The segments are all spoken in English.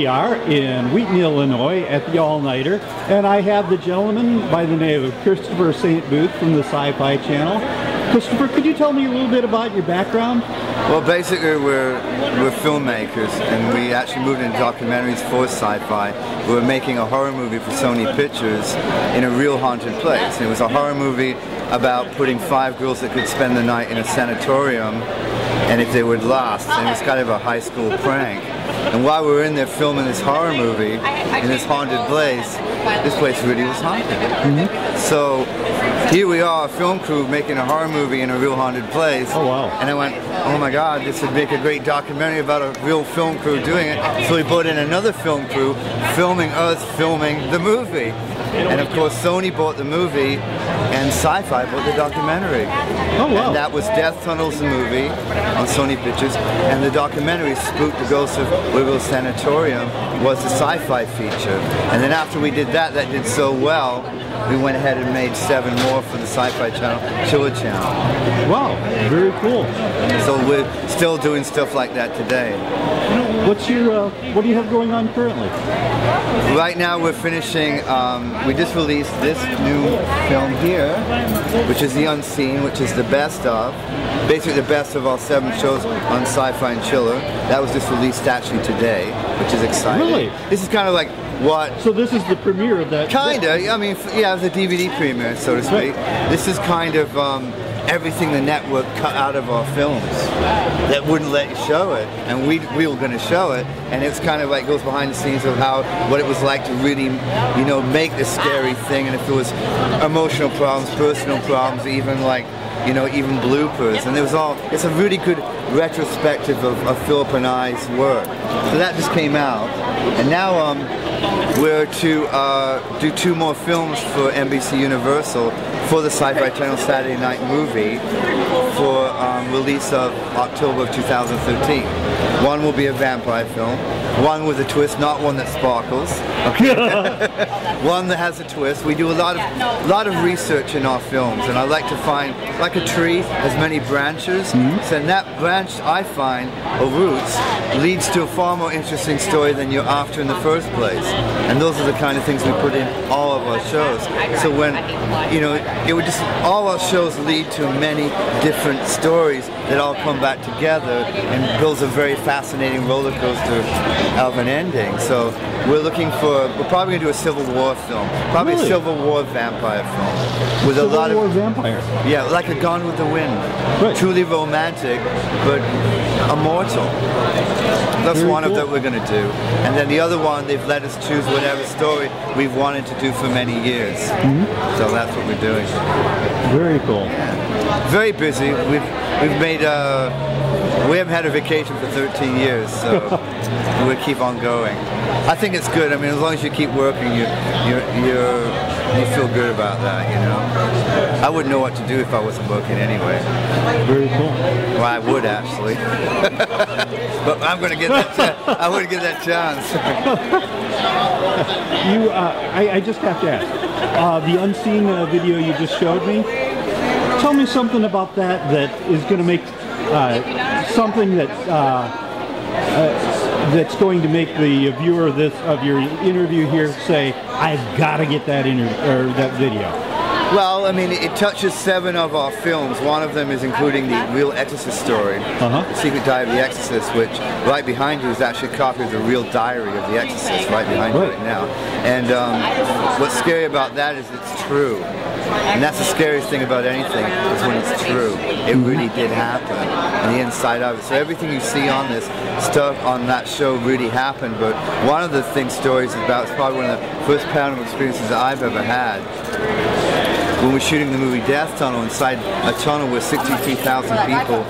we are in Wheaton, Illinois at the All-Nighter, and I have the gentleman by the name of Christopher St. Booth from the Sci-Fi Channel. Christopher, could you tell me a little bit about your background? Well, basically we're filmmakers, and we actually moved into documentaries for sci-fi. We were making a horror movie for Sony Pictures in a real haunted place. It was a horror movie about putting 5 girls that could spend the night in a sanatorium, and if they would last. And it was kind of a high school prank. And while we were in there filming this horror movie in this haunted place, this place really was haunted. So here we are, a film crew making a horror movie in a real haunted place. Oh wow. And I went, oh my God, this would make a great documentary about a real film crew doing it. So we brought in another film crew filming us filming the movie. And of course Sony bought the movie and Sci-Fi bought the documentary. Oh wow. And that was Death Tunnels, the movie on Sony Pictures, and the documentary Spook the Ghost of Wiggle Sanatorium was the Sci-Fi feature. And then after we did that, that did so well, we went ahead and made 7 more for the Sci-Fi Channel, Chiller Channel. Wow, very cool. So we're still doing stuff like that today. What's your, what do you have going on currently? Right now we're finishing, we just released this new film here, which is The Unseen, which is the best of, basically the best of all 7 shows on Sci-Fi and Chiller. That was just released actually today, which is exciting. Really? This is kind of like what... So this is the premiere of that? Kinda, I mean, yeah, the DVD premiere, so to speak. Right. This is kind of everything the network cut out of our films that wouldn't let you show it, and we were going to show it, and it's kind of like goes behind the scenes of what it was like to really, you know, make this scary thing, and if there was emotional problems, personal problems, even like, you know, even bloopers, and it's a really good retrospective of Philip and I's work. So that just came out, and now we're to do 2 more films for NBC Universal for the Sci-Fi Channel Saturday Night Movie for release of October of 2013. One will be a vampire film, one with a twist, not one that sparkles. Okay. One that has a twist. We do a lot of research in our films, and I like to find, like a tree has many branches, so that branch I find, or roots, leads to a far more interesting story than you're after in the first place. And those are the kind of things we put in all of our shows. So when, you know, it would just, all our shows lead to many different stories that all come back together and builds a very fascinating roller coaster of an ending. So we're probably going to do a Civil War film, probably Really? a Civil War vampire film. With Civil a lot War of vampire. Yeah, like a Gone with the Wind. Right. Truly romantic, but immortal. That's Very one cool. of that we're going to do. And then the other one, they've let us choose whatever story we've wanted to do for many years. So that's what we're doing. Very cool. Yeah. Very busy. We've made we haven't had a vacation for 13 years, so we'll keep on going. I think it's good. I mean, as long as you keep working, you feel good about that, you know. I wouldn't know what to do if I wasn't working anyway. Very cool. Well, I would actually, but I'm going to get that. I wouldn't get that chance. I just have to ask. The Unseen video you just showed me. Tell me something about that is going to make something that that's going to make the viewer of your interview here say, "I've got to get that that video." Well, I mean, it touches 7 of our films. One of them is including the real Exorcist story, The Secret Diary of the Exorcist, which right behind you is actually a copy of the real diary of the Exorcist, right behind you right now. And what's scary about that is it's true. And that's the scariest thing about anything, is when it's true. It really did happen, and the inside of it. So everything you see on this stuff on that show really happened, but one of the stories is about, it's probably one of the first paranormal experiences that I've ever had. When we're shooting the movie Death Tunnel, inside a tunnel where 63,000 people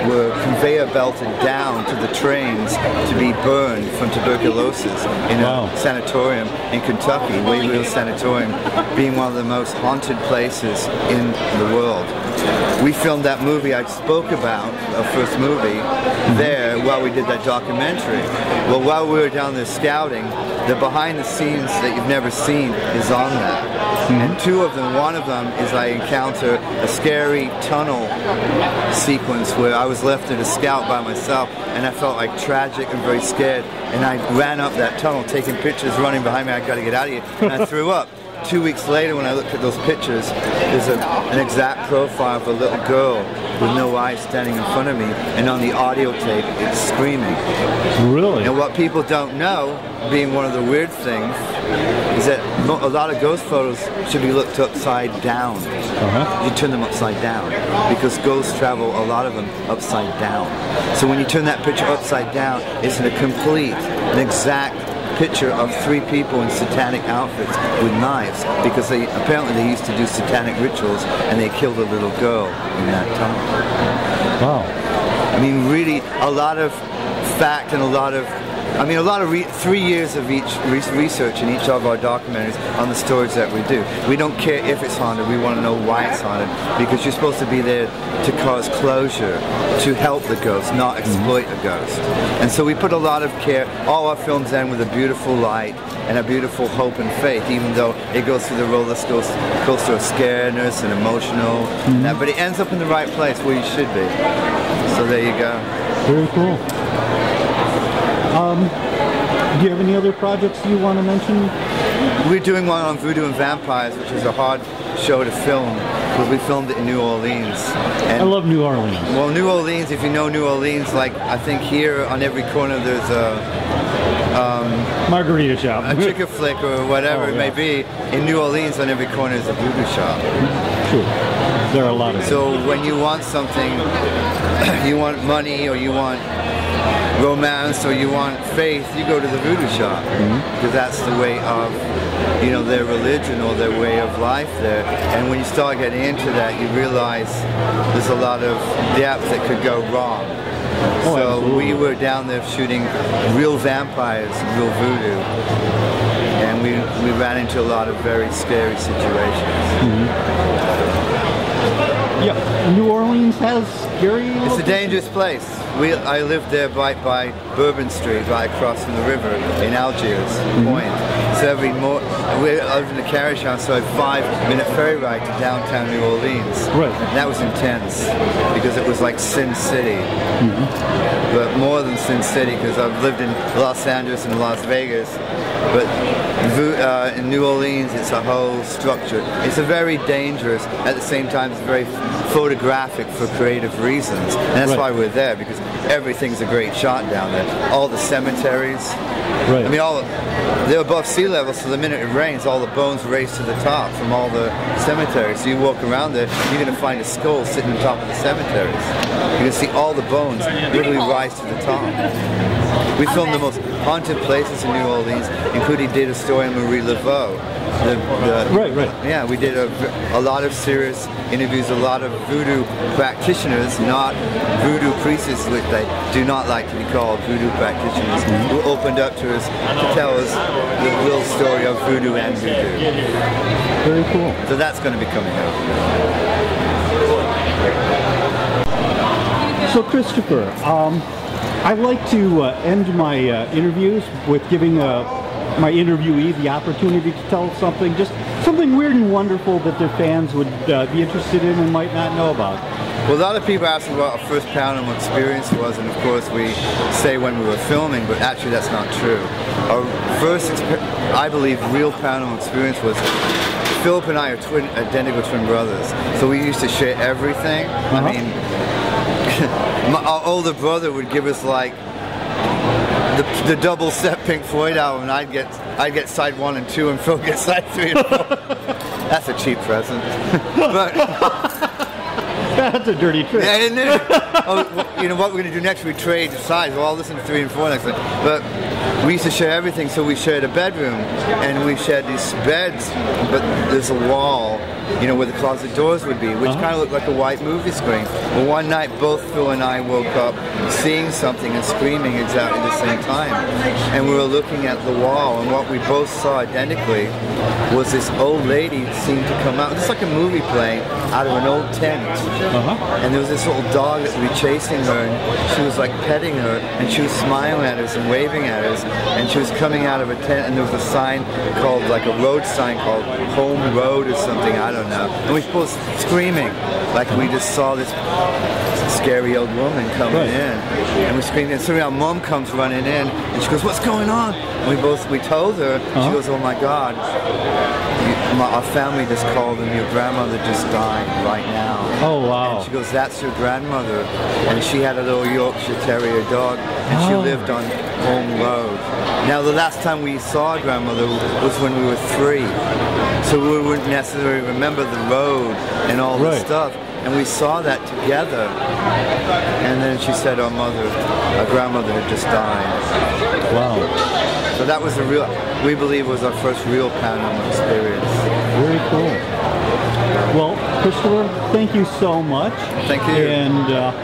were conveyor belted down to the trains to be burned from tuberculosis in a sanatorium in Kentucky, Wheaton Sanatorium, being one of the most haunted places in the world. we filmed that movie I spoke about, our first movie, there while we did that documentary. Well, while we were down there scouting, the behind the scenes that you've never seen is on that. And two of them, one of them is I encounter a scary tunnel sequence where I was left to scout by myself, and I felt like tragic and very scared, and I ran up that tunnel taking pictures, running behind me, I gotta get out of here, and I threw up. 2 weeks later, when I looked at those pictures, there's an exact profile of a little girl with no eyes standing in front of me, and on the audio tape, it's screaming. Really? And what people don't know, being one of the weird things, is that a lot of ghost photos should be looked upside down. You turn them upside down, because ghosts travel, a lot of them, upside down. So when you turn that picture upside down, it's in a complete, an exact picture of three people in satanic outfits with knives, because apparently they used to do satanic rituals, and they killed a little girl in that tunnel. Wow. I mean, really, a lot of fact and a lot of 3 years of each research in each of our documentaries on the stories that we do. We don't care if it's haunted, we want to know why it's haunted, because you're supposed to be there to cause closure, to help the ghost, not exploit the ghost. And so we put a lot of care. All our films end with a beautiful light and a beautiful hope and faith, even though it goes through the roller coaster of scaredness and emotional, but it ends up in the right place where you should be. So there you go. Very cool. Do you have any other projects you want to mention? We're doing one on Voodoo and Vampires, which is a hard show to film, because we filmed it in New Orleans. And I love New Orleans. Well, New Orleans, if you know New Orleans, like I think here on every corner there's a margarita shop, a chicken flick or whatever it may be. In New Orleans, on every corner is a voodoo shop. Sure. There are a lot of them. So when you want something, you want money or you want romance or you want faith, you go to the voodoo shop, because that's the way of, their religion or their way of life there. And when you start getting into that, you realize there's a lot of depth that could go wrong. Oh, so absolutely. we were down there shooting real vampires, real voodoo, and we ran into a lot of very scary situations. Yeah, New Orleans has scary. It's a dangerous place. I lived there by Bourbon Street, right across from the river in Algiers Point. So every morning, I lived in a carriage house, so I had a 5-minute ferry ride to downtown New Orleans. Right. And that was intense, because it was like Sin City. But more than Sin City, because I've lived in Los Angeles and Las Vegas. But in New Orleans, it's a whole structure. It's a very dangerous, at the same time, it's very photographic for creative reasons. And that's why we're there, because everything's a great shot down there. All the cemeteries. Right. I mean, they're above sea level, so the minute it rains, all the bones race to the top from all the cemeteries. So you walk around there, you're going to find a skull sitting on top of the cemeteries. You can see all the bones literally rise to the top. We filmed the most haunted places in New Orleans, including did a story on Marie Laveau. Right. Yeah, we did a lot of serious interviews, a lot of voodoo practitioners, not voodoo priestess, which they do not like to be called, voodoo practitioners, who opened up to us to tell us the real story of voodoo and voodoo. Very cool. So that's going to be coming up. So Christopher, I like to end my interviews with giving my interviewee the opportunity to tell something weird and wonderful that their fans would be interested in and might not know about. Well, a lot of people ask me what our first paranormal experience was, and of course we say when we were filming, but actually that's not true. Our first, I believe, real paranormal experience was Philip and I are identical twin brothers, so we used to share everything. I mean, our older brother would give us like the double set Pink Floyd album, and I'd get side 1 and 2, and Phil gets side 3 and 4. That's a cheap present. But that's a dirty trick. Yeah, isn't it? What we're going to do next? We trade sides. Well, I'll listen to 3 and 4 next time. But we used to share everything, so we shared a bedroom, and we shared these beds, but there's a wall, you know, where the closet doors would be, which kind of looked like a white movie screen. Well, one night, both Phil and I woke up seeing something and screaming exactly the same time. And we were looking at the wall, and what we both saw identically was this old lady seemed to come out, just like a movie playing, out of an old tent. And there was this little dog that would be chasing her, and she was like petting her, and she was smiling at us and waving at us, and she was coming out of a tent, and there was a sign called, like a road sign called Home Road or something, I don't know. And we were both screaming, like we just saw this scary old woman coming in, and we screamed. And so our mom comes running in, and she goes, "What's going on?" And we told her. She goes, "Oh my God, our family just called, and your grandmother just died right now." Oh wow! And she goes, "That's your grandmother," and she had a little Yorkshire Terrier dog, and she lived on Home Road. Now the last time we saw grandmother was when we were 3, so we wouldn't necessarily remember the road and all the stuff. And we saw that together, and then she said our grandmother had just died. Wow. So that was we believe was our first real paranormal experience. Very cool. Well, Christopher, thank you so much. Thank you. And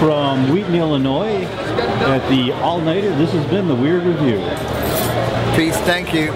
from Wheaton, Illinois, at the All Niter, this has been the Weird Review. Peace, thank you.